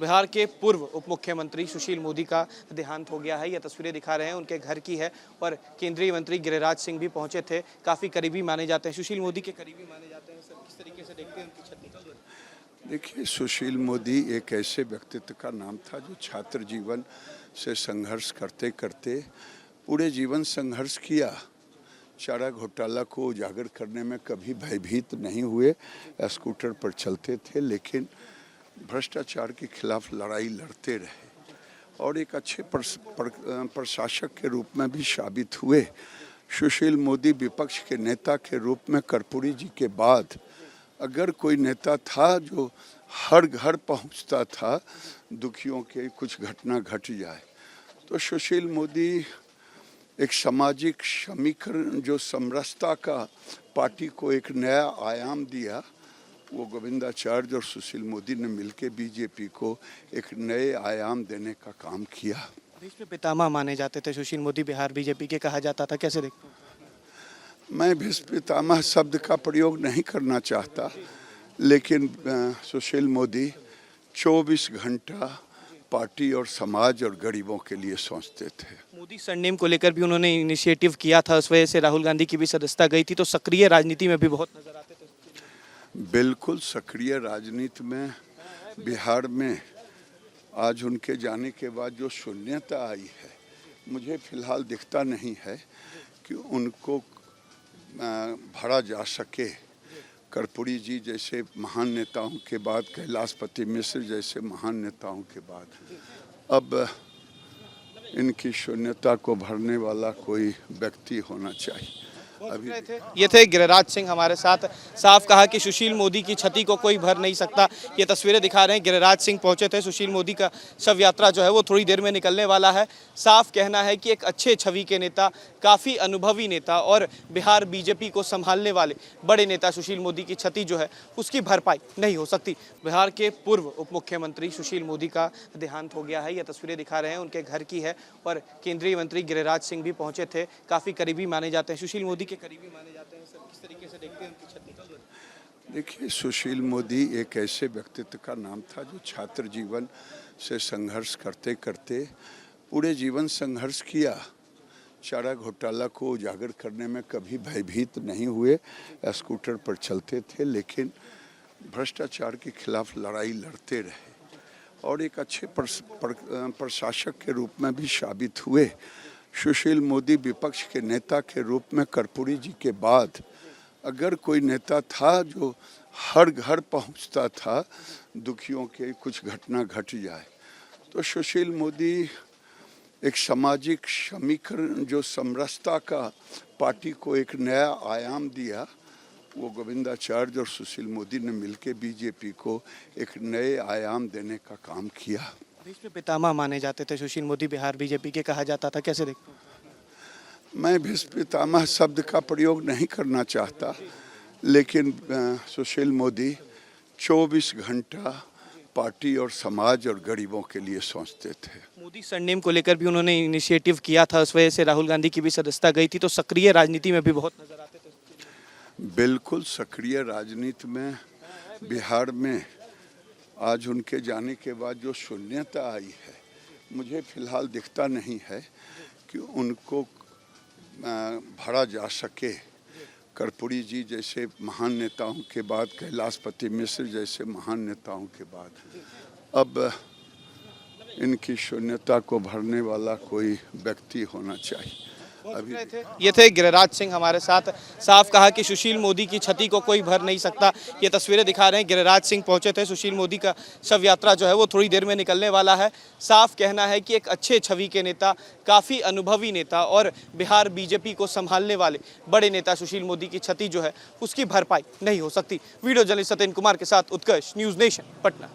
बिहार के पूर्व उप मुख्यमंत्री सुशील मोदी का देहांत हो गया है। ये तस्वीरें दिखा रहे हैं उनके घर की है और केंद्रीय मंत्री गिरिराज सिंह भी पहुंचे थे। काफ़ी करीबी माने जाते हैं, सुशील मोदी के करीबी माने जाते हैं। सर, किस तरीके से देखते हैं उनकी क्षति? देखिए, सुशील मोदी एक ऐसे व्यक्तित्व का नाम था जो छात्र जीवन से संघर्ष करते करते पूरे जीवन संघर्ष किया। चारा घोटाला को उजागर करने में कभी भयभीत नहीं हुए। स्कूटर पर चलते थे लेकिन भ्रष्टाचार के खिलाफ लड़ाई लड़ते रहे और एक अच्छे प्रशासक के रूप में भी साबित हुए। सुशील मोदी विपक्ष के नेता के रूप में कर्पूरी जी के बाद अगर कोई नेता था जो हर घर पहुंचता था दुखियों के कुछ घटना घट जाए तो सुशील मोदी एक सामाजिक समीकरण जो समरसता का पार्टी को एक नया आयाम दिया, वो गोविंदाचार्य और सुशील मोदी ने मिलकर बीजेपी को एक नए आयाम देने का काम किया। भीष्म पितामह माने जाते थे सुशील मोदी, बिहार बीजेपी के कहा जाता था, कैसे देखते हैं? मैं भीष्म पितामह शब्द का प्रयोग नहीं करना चाहता, लेकिन सुशील मोदी 24 घंटा पार्टी और समाज और गरीबों के लिए सोचते थे। मोदी सरनेम को लेकर भी उन्होंने इनिशिएटिव किया था, उस वजह से राहुल गांधी की भी सदस्यता गई थी, तो सक्रिय राजनीति में भी बहुत नजर आते थे। बिल्कुल सक्रिय राजनीति में बिहार में आज उनके जाने के बाद जो शून्यता आई है, मुझे फिलहाल दिखता नहीं है कि उनको भरा जा सके। कर्पूरी जी जैसे महान नेताओं के बाद, कैलाशपति मिश्र जैसे महान नेताओं के बाद अब इनकी शून्यता को भरने वाला कोई व्यक्ति होना चाहिए। अभी ये थे गिरिराज सिंह हमारे साथ। साफ कहा कि सुशील मोदी की क्षति को कोई भर नहीं सकता। ये तस्वीरें दिखा रहे हैं, गिरिराज सिंह पहुंचे थे। सुशील मोदी का शव यात्रा जो है वो थोड़ी देर में निकलने वाला है। साफ कहना है कि एक अच्छे छवि के नेता, काफ़ी अनुभवी नेता और बिहार बीजेपी को संभालने वाले बड़े नेता सुशील मोदी की क्षति जो है उसकी भरपाई नहीं हो सकती। बिहार के पूर्व उप मुख्यमंत्री सुशील मोदी का देहांत हो गया है। ये तस्वीरें दिखा रहे हैं उनके घर की है और केंद्रीय मंत्री गिरिराज सिंह भी पहुंचे थे। काफ़ी करीबी माने जाते हैं, सुशील मोदी करीबी माने जाते हैं। सर, किस तरीके से देखते हैं उनकी क्षति? देखिए, सुशील मोदी एक ऐसे व्यक्तित्व का नाम था जो छात्र जीवन से संघर्ष करते करते पूरे जीवन संघर्ष किया। चारा घोटाला को उजागर करने में कभी भयभीत नहीं हुए। स्कूटर पर चलते थे लेकिन भ्रष्टाचार के खिलाफ लड़ाई लड़ते रहे और एक अच्छे प्रशासक के रूप में भी साबित हुए। सुशील मोदी विपक्ष के नेता के रूप में कर्पूरी जी के बाद अगर कोई नेता था जो हर घर पहुंचता था दुखियों के कुछ घटना घट जाए तो सुशील मोदी एक सामाजिक समीकरण जो समरसता का पार्टी को एक नया आयाम दिया, वो गोविंदाचार्य और सुशील मोदी ने मिलकर बीजेपी को एक नए आयाम देने का काम किया। भीष्म पितामह माने जाते थे सुशील मोदी, बिहार बीजेपी के कहा जाता था, कैसे देखते हैं? मैं भीष्म पितामह शब्द का प्रयोग नहीं करना चाहता, लेकिन सुशील मोदी 24 घंटा पार्टी और समाज और गरीबों के लिए सोचते थे। मोदी सरनेम को लेकर भी उन्होंने इनिशिएटिव किया था, उस वजह से राहुल गांधी की भी सदस्यता गई थी, तो सक्रिय राजनीति में भी बहुत नजर आते थे। बिल्कुल सक्रिय राजनीति में बिहार में आज उनके जाने के बाद जो शून्यता आई है, मुझे फिलहाल दिखता नहीं है कि उनको भरा जा सके। कर्पूरी जी जैसे महान नेताओं के बाद, कैलाशपति मिश्र जैसे महान नेताओं के बाद अब इनकी शून्यता को भरने वाला कोई व्यक्ति होना चाहिए। अभी ये थे गिरिराज सिंह हमारे साथ। साफ कहा कि सुशील मोदी की क्षति को कोई भर नहीं सकता। ये तस्वीरें दिखा रहे हैं, गिरिराज सिंह पहुंचे थे। सुशील मोदी का शव यात्रा जो है वो थोड़ी देर में निकलने वाला है। साफ कहना है कि एक अच्छे छवि के नेता, काफ़ी अनुभवी नेता और बिहार बीजेपी को संभालने वाले बड़े नेता सुशील मोदी की क्षति जो है उसकी भरपाई नहीं हो सकती। वीडियो जर्नलिस्ट सत्येंद्र कुमार के साथ उत्कर्ष, न्यूज़ नेशन, पटना।